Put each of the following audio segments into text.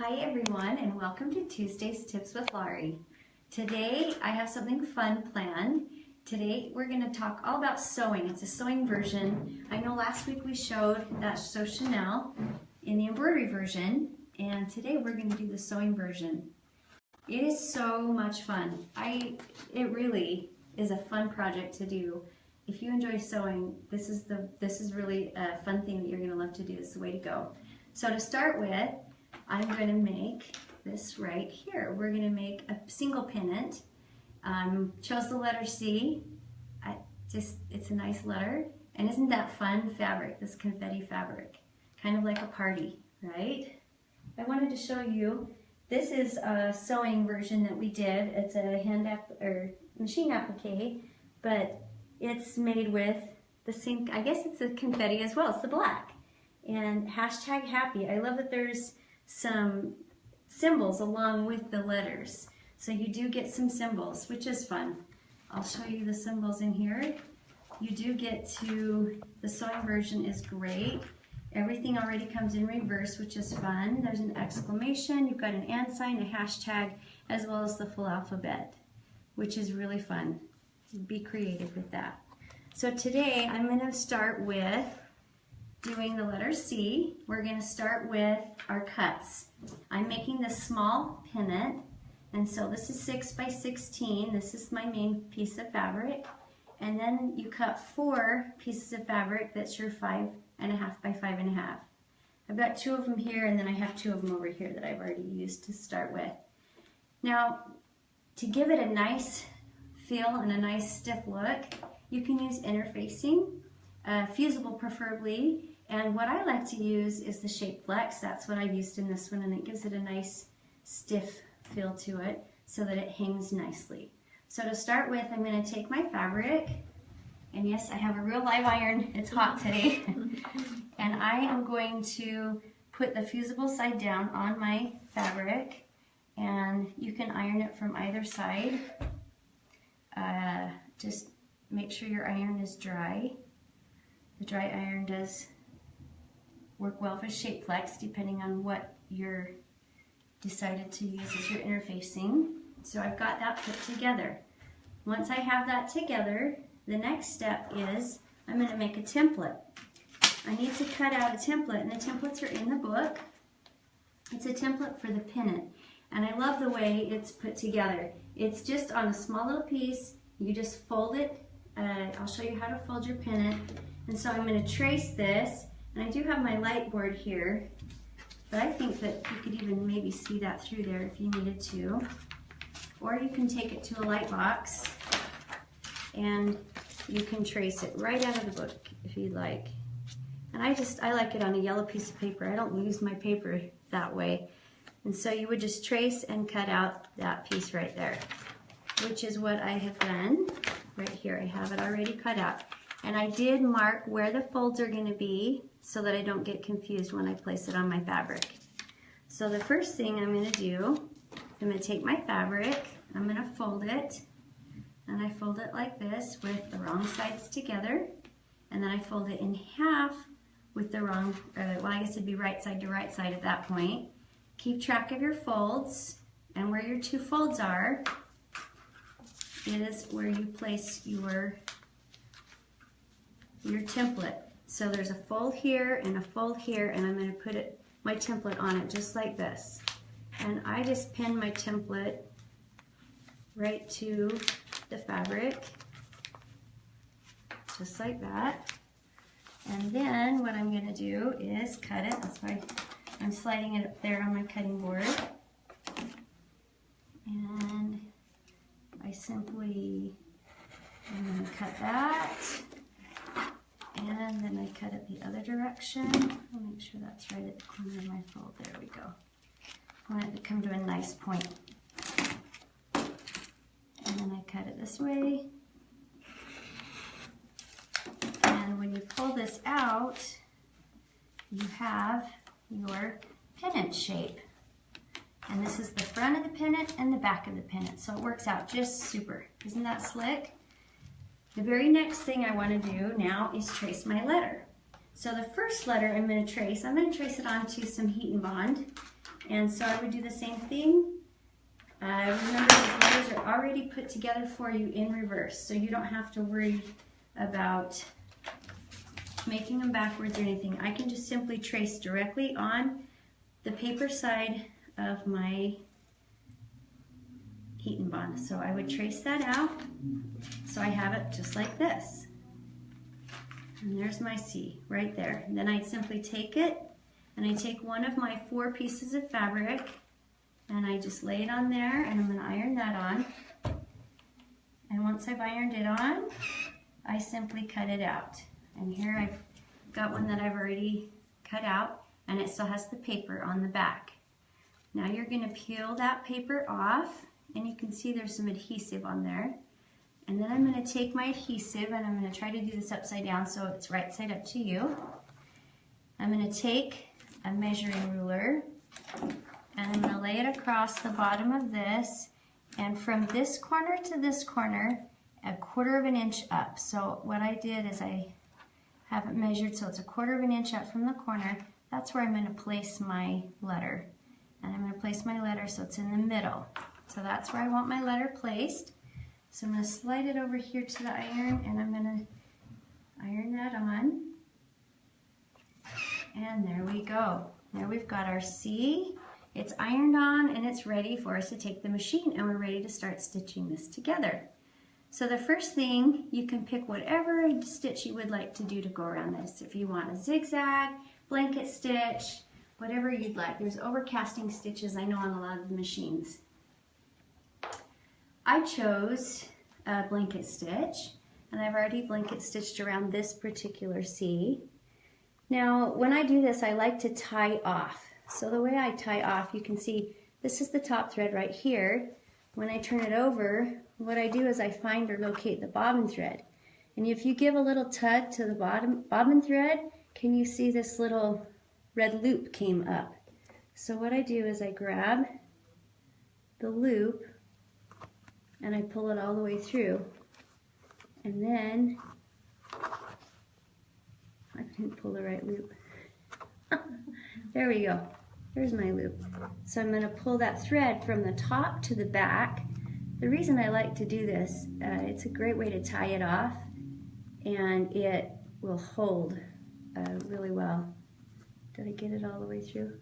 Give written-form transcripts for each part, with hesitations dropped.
Hi everyone, and welcome to Tuesday's Tips with Laurie. Today I have something fun planned. Today we're going to talk all about sewing. It's a sewing version. I know last week we showed that chenille in the embroidery version, and today we're going to do the sewing version. It is so much fun. It really is a fun project to do. If you enjoy sewing, this is really a fun thing that you're going to love to do. It's the way to go. So to start with, I'm going to make this right here. We're going to make a single pennant. Chose the letter C. It's a nice letter. And isn't that fun fabric, this confetti fabric? Kind of like a party, right? I wanted to show you, this is a sewing version that we did. It's a machine applique, but it's made with the same, I guess it's a confetti as well. It's the black. And #happy. I love that there's some symbols along with the letters. So you do get some symbols, which is fun. I'll show you the symbols in here. You do get to, the sewing version is great. Everything already comes in reverse, which is fun. There's an exclamation, you've got an and sign, a hashtag, as well as the full alphabet, which is really fun. Be creative with that. So today I'm going to start with doing the letter C. We're going to start with our cuts. I'm making this small pennant, and so this is 6 by 16. This is my main piece of fabric, and then you cut 4 pieces of fabric. That's your 5.5 by 5.5. I've got 2 of them here, and then I have 2 of them over here that I've already used to start with. Now, to give it a nice feel and a nice stiff look, you can use interfacing, fusible preferably. And what I like to use is the Shape Flex. That's what I've used in this one, and it gives it a nice stiff feel to it so that it hangs nicely. So to start with, I'm going to take my fabric, and yes, I have a real live iron. It's hot today. And I am going to put the fusible side down on my fabric, and you can iron it from either side. Just make sure your iron is dry. The dry iron does work well for Shape Flex, depending on what you're decided to use as your interfacing. So I've got that put together. Once I have that together, the next step is I'm going to make a template. I need to cut out a template, and the templates are in the book. It's a template for the pennant, and I love the way it's put together. It's just on a small little piece. You just fold it. I'll show you how to fold your pennant. And so I'm going to trace this. And I do have my light board here, but I think that you could even maybe see that through there if you needed to. Or you can take it to a light box and you can trace it right out of the book if you'd like. And I like it on a yellow piece of paper. I don't use my paper that way. And so you would just trace and cut out that piece right there, which is what I have done right here. I have it already cut out. And I did mark where the folds are going to be so that I don't get confused when I place it on my fabric. So the first thing I'm going to do, I'm going to take my fabric, I'm going to fold it, and I fold it like this with the wrong sides together, and then I fold it in half with the wrong, well, I guess it'd be right side to right side at that point. Keep track of your folds, and where your 2 folds are is where you place your template. So there's a fold here and a fold here, and I'm going to put my template on it just like this. And I just pin my template right to the fabric, just like that. And then what I'm going to do is cut it. That's why I'm sliding it up there on my cutting board. And I simply, I'm going to cut that. And then I cut it the other direction. I'll make sure that's right at the corner of my fold. There we go. I want it to come to a nice point. And then I cut it this way. And when you pull this out, you have your pennant shape. And this is the front of the pennant and the back of the pennant. So it works out just super. Isn't that slick? The very next thing I want to do now is trace my letter. So the first letter I'm going to trace it onto some heat and bond, And so I would do the same thing. Remember, these letters are already put together for you in reverse, so you don't have to worry about making them backwards or anything. I can just simply trace directly on the paper side of my heat and bond. So I would trace that out, so I have it just like this. And there's my C right there. And then I'd simply take it, and I take one of my 4 pieces of fabric, and I just lay it on there, and I'm going to iron that on. And once I've ironed it on, I simply cut it out. And here I've got one that I've already cut out, and it still has the paper on the back. Now you're going to peel that paper off, and you can see there's some adhesive on there. And then I'm going to take my adhesive, and I'm going to try to do this upside down so it's right side up to you. I'm going to take a measuring ruler, and I'm going to lay it across the bottom of this, and from this corner to this corner, 1/4 of an inch up. So what I did is I have it measured so it's 1/4 of an inch up from the corner. That's where I'm going to place my letter. And I'm going to place my letter so it's in the middle. So that's where I want my letter placed. So I'm going to slide it over here to the iron, and I'm going to iron that on. And there we go. Now we've got our C. It's ironed on, and it's ready for us to take the machine, and we're ready to start stitching this together. So the first thing, you can pick whatever stitch you would like to do to go around this. If you want a zigzag, blanket stitch, whatever you'd like. There's overcasting stitches I know on a lot of the machines. I chose a blanket stitch, and I've already blanket stitched around this particular C. Now, when I do this, I like to tie off. So the way I tie off, you can see this is the top thread right here. When I turn it over, what I do is I find or locate the bobbin thread. And if you give a little tug to the bobbin thread, can you see this little red loop came up? So what I do is I grab the loop and I pull it all the way through. And then, I didn't pull the right loop. There we go. There's my loop. So I'm going to pull that thread from the top to the back. The reason I like to do this, it's a great way to tie it off, and it will hold really well. Did I get it all the way through?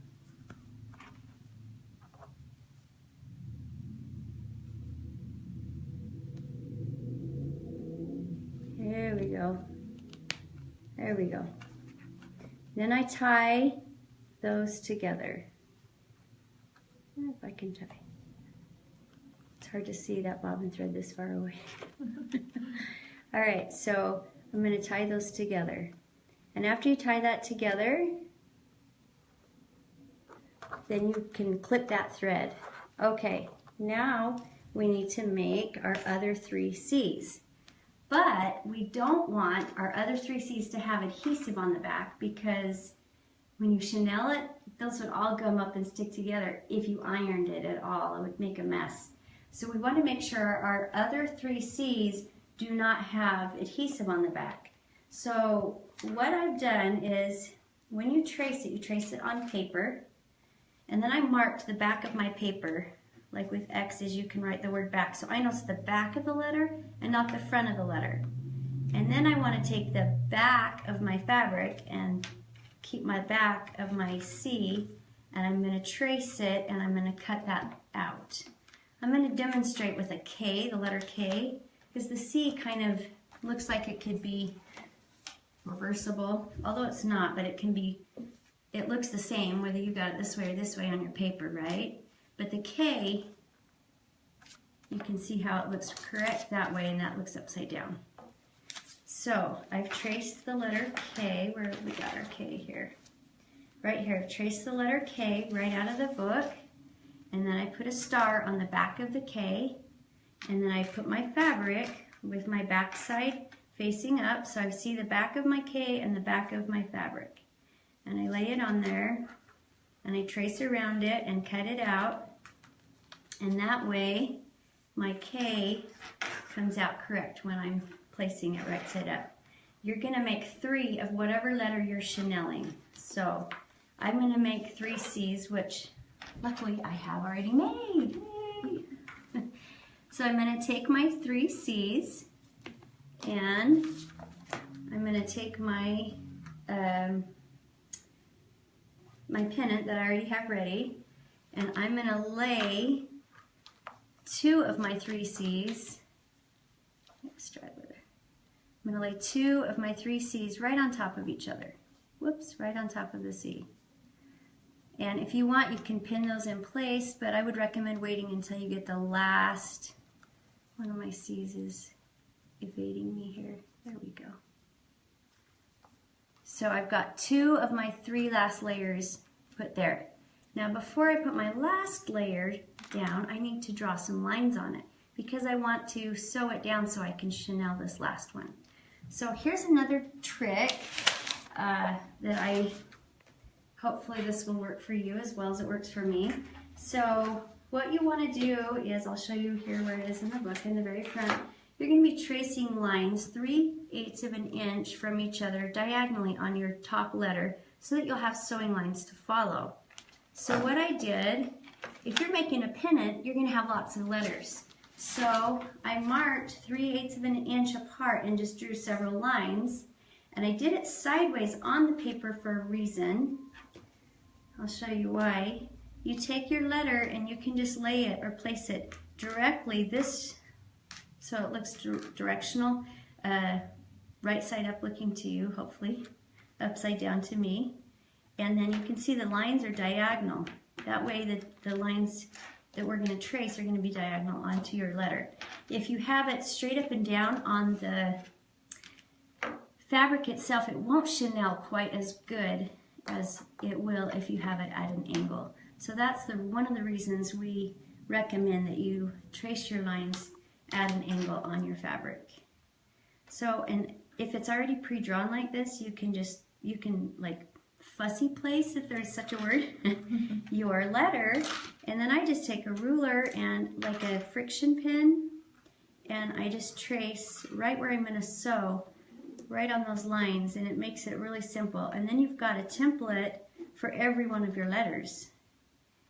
There we go. There we go. Then I tie those together. If I can tie. It's hard to see that bobbin thread this far away. All right, so I'm going to tie those together. And after you tie that together, then you can clip that thread. Okay, now we need to make our other 3 C's. But we don't want our other 3 C's to have adhesive on the back, because when you chenille it, those would all gum up and stick together if you ironed it at all. It would make a mess. So we want to make sure our other 3 C's do not have adhesive on the back. So what I've done is, when you trace it on paper, and then I marked the back of my paper. Like with X's, you can write the word back. So I know it's the back of the letter and not the front of the letter. And then I want to take the back of my fabric and keep my back of my C, and I'm going to trace it, and I'm going to cut that out. I'm going to demonstrate with a K, the letter K, because the C kind of looks like it could be reversible, although it's not, but it can be, it looks the same whether you got it this way or this way on your paper, right? But the K, you can see how it looks correct that way, and that looks upside down. So I've traced the letter K. Where have we got our K here? Right here. I've traced the letter K right out of the book, and then I put a star on the back of the K, and then I put my fabric with my back side facing up, so I see the back of my K and the back of my fabric. And I lay it on there, and I trace around it and cut it out, and that way my K comes out correct when I'm placing it right side up. You're going to make 3 of whatever letter you're chenilling. So I'm going to make 3 C's, which luckily I have already made. Yay. So I'm going to take my 3 C's and I'm going to take my my pennant that I already have ready, and I'm going to lay 2 of my 3 C's. I'm going to lay 2 of my 3 C's right on top of each other. Whoops, right on top of the C. And if you want, you can pin those in place, but I would recommend waiting until you get the last one of my C's is evading me here. There we go. So I've got 2 of my 3 last layers put there. Now before I put my last layer down, I need to draw some lines on it because I want to sew it down so I can chenille this last one. So here's another trick that hopefully this will work for you as well as it works for me. So what you want to do is, I'll show you here where it is in the book in the very front. You're going to be tracing lines 3/8 of an inch from each other diagonally on your top letter so that you'll have sewing lines to follow. So what I did, if you're making a pennant, you're going to have lots of letters. So I marked 3/8 of an inch apart and just drew several lines. And I did it sideways on the paper for a reason. I'll show you why. You take your letter and you can just lay it or place it directly this, so it looks directional, right side up looking to you, hopefully, upside down to me. And then you can see the lines are diagonal. That way the lines that we're going to trace are going to be diagonal onto your letter. If you have it straight up and down on the fabric itself, it won't chenille quite as good as it will if you have it at an angle. So that's one of the reasons we recommend that you trace your lines at an angle on your fabric. So, and if it's already pre-drawn like this, you can like fussy place, if there's such a word, your letter, and then I just take a ruler and like a friction pin, and I just trace right where I'm going to sew, right on those lines, and it makes it really simple. And then you've got a template for every one of your letters.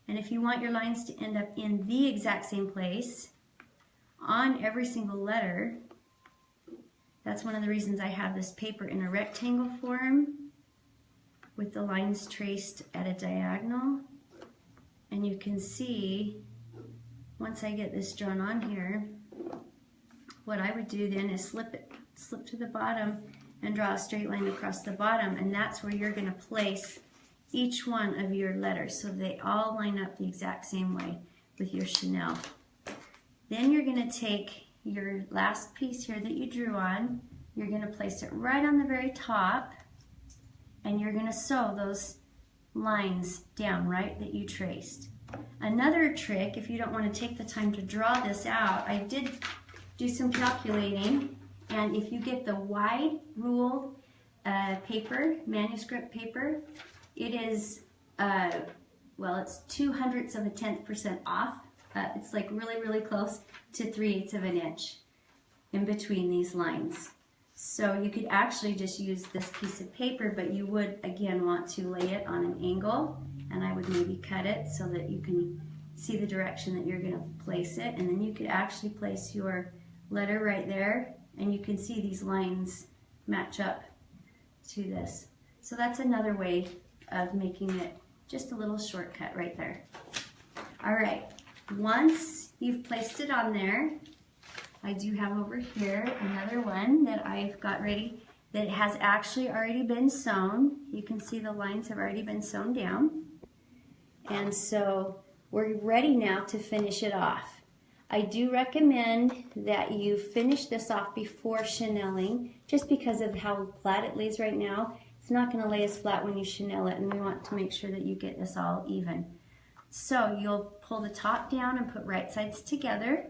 And if you want your lines to end up in the exact same place on every single letter, that's one of the reasons I have this paper in a rectangle form with the lines traced at a diagonal. And you can see, once I get this drawn on here, what I would do then is slip to the bottom and draw a straight line across the bottom, and that's where you're going to place each one of your letters so they all line up the exact same way with your chenille. Then you're going to take your last piece here that you drew on, you're going to place it right on the very top, and you're going to sew those lines down right that you traced. Another trick, if you don't want to take the time to draw this out, I did do some calculating, and if you get the wide ruled paper, manuscript paper, it is, well, it's 0.02% off. It's like really, really close to 3/8 of an inch in between these lines. So you could actually just use this piece of paper, but you would, again, want to lay it on an angle, and I would maybe cut it so that you can see the direction that you're going to place it, and then you could actually place your letter right there, and you can see these lines match up to this. So that's another way of making it just a little shortcut right there. All right, once you've placed it on there, I do have over here another one that I've got ready that has actually already been sewn. You can see the lines have already been sewn down. And so we're ready now to finish it off. I do recommend that you finish this off before chenilling, just because of how flat it lays right now. It's not going to lay as flat when you chenille it, and we want to make sure that you get this all even. So you'll pull the top down and put right sides together,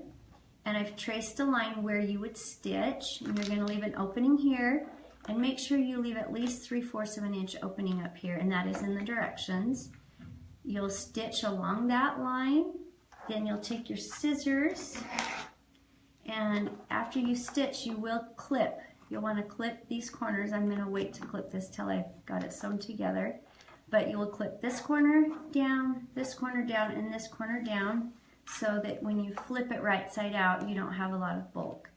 and I've traced a line where you would stitch, and you're going to leave an opening here, and make sure you leave at least 3/4 of an inch opening up here, and that is in the directions. You'll stitch along that line, then you'll take your scissors, and after you stitch, you will clip. You'll want to clip these corners. I'm going to wait to clip this till I've got it sewn together. but you'll clip this corner down, and this corner down, so that when you flip it right side out, you don't have a lot of bulk.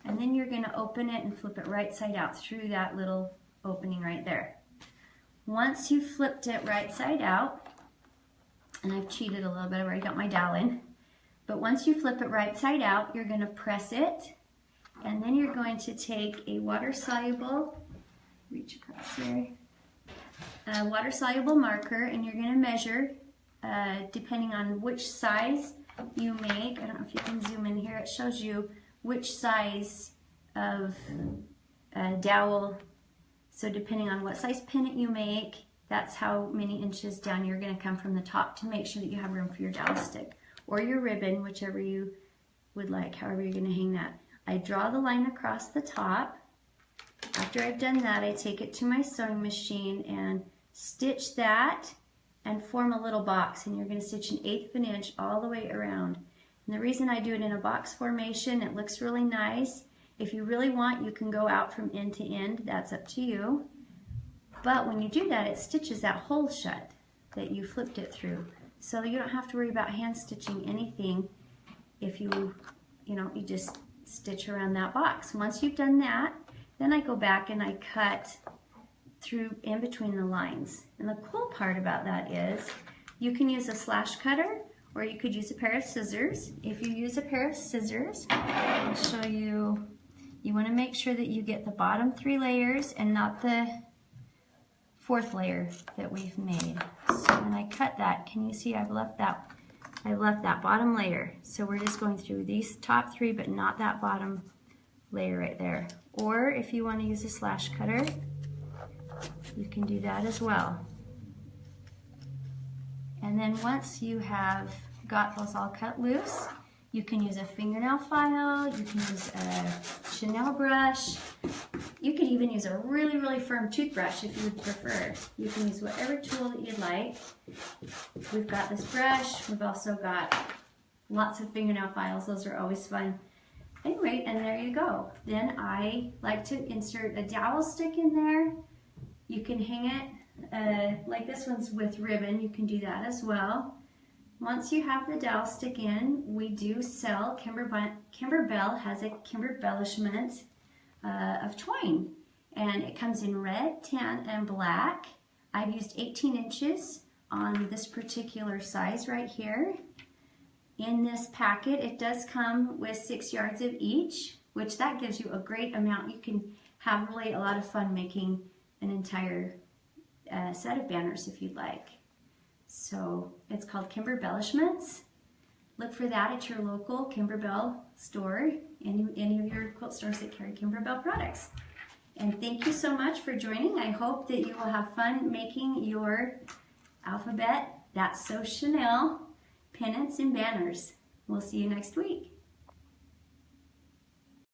And then you're going to open it and flip it right side out through that little opening right there. Once you've flipped it right side out, and I've cheated a little bit, I've already got my dowel in, but once you flip it right side out, you're going to press it, and then you're going to take a water-soluble, reach across there, a water-soluble marker, and you're going to measure, depending on which size you make. I don't know if you can zoom in here, it shows you which size of dowel. So depending on what size pennant you make, that's how many inches down you're going to come from the top to make sure that you have room for your dowel stick or your ribbon, whichever you would like, however you're going to hang that. I draw the line across the top. After I've done that, I take it to my sewing machine and stitch that and form a little box, and you're going to stitch 1/8 of an inch all the way around. And the reason I do it in a box formation, it looks really nice. If you really want, you can go out from end to end, that's up to you. But when you do that, it stitches that hole shut that you flipped it through. So you don't have to worry about hand stitching anything if you just stitch around that box. Once you've done that, then I go back and I cut through in between the lines. And the cool part about that is you can use a slash cutter, or you could use a pair of scissors. If you use a pair of scissors, I'll show you, you want to make sure that you get the bottom 3 layers and not the 4th layer that we've made. So when I cut that, can you see I've left that bottom layer. So we're just going through these top 3, but not that bottom layer right there. Or if you want to use a slash cutter, you can do that as well. And then once you have got those all cut loose, you can use a fingernail file, you can use a chenille brush, you could even use a really, really firm toothbrush if you would prefer. You can use whatever tool that you'd like. We've got this brush, we've also got lots of fingernail files, those are always fun. Anyway, and there you go. Then I like to insert a dowel stick in there. You can hang it, like this one's with ribbon, you can do that as well. Once you have the dowel stick in, we do sell, Kimberbell has a Kimberbellishment of twine. And it comes in red, tan, and black. I've used 18 inches on this particular size right here. In this packet, it does come with 6 yards of each, which that gives you a great amount. You can have really a lot of fun making an entire set of banners if you'd like. So it's called Kimberbellishments. Look for that at your local Kimberbell store, any of your quilt stores that carry Kimberbell products. And thank you so much for joining. I hope that you will have fun making your alphabet, That's So Chenille, pennants and banners. We'll see you next week.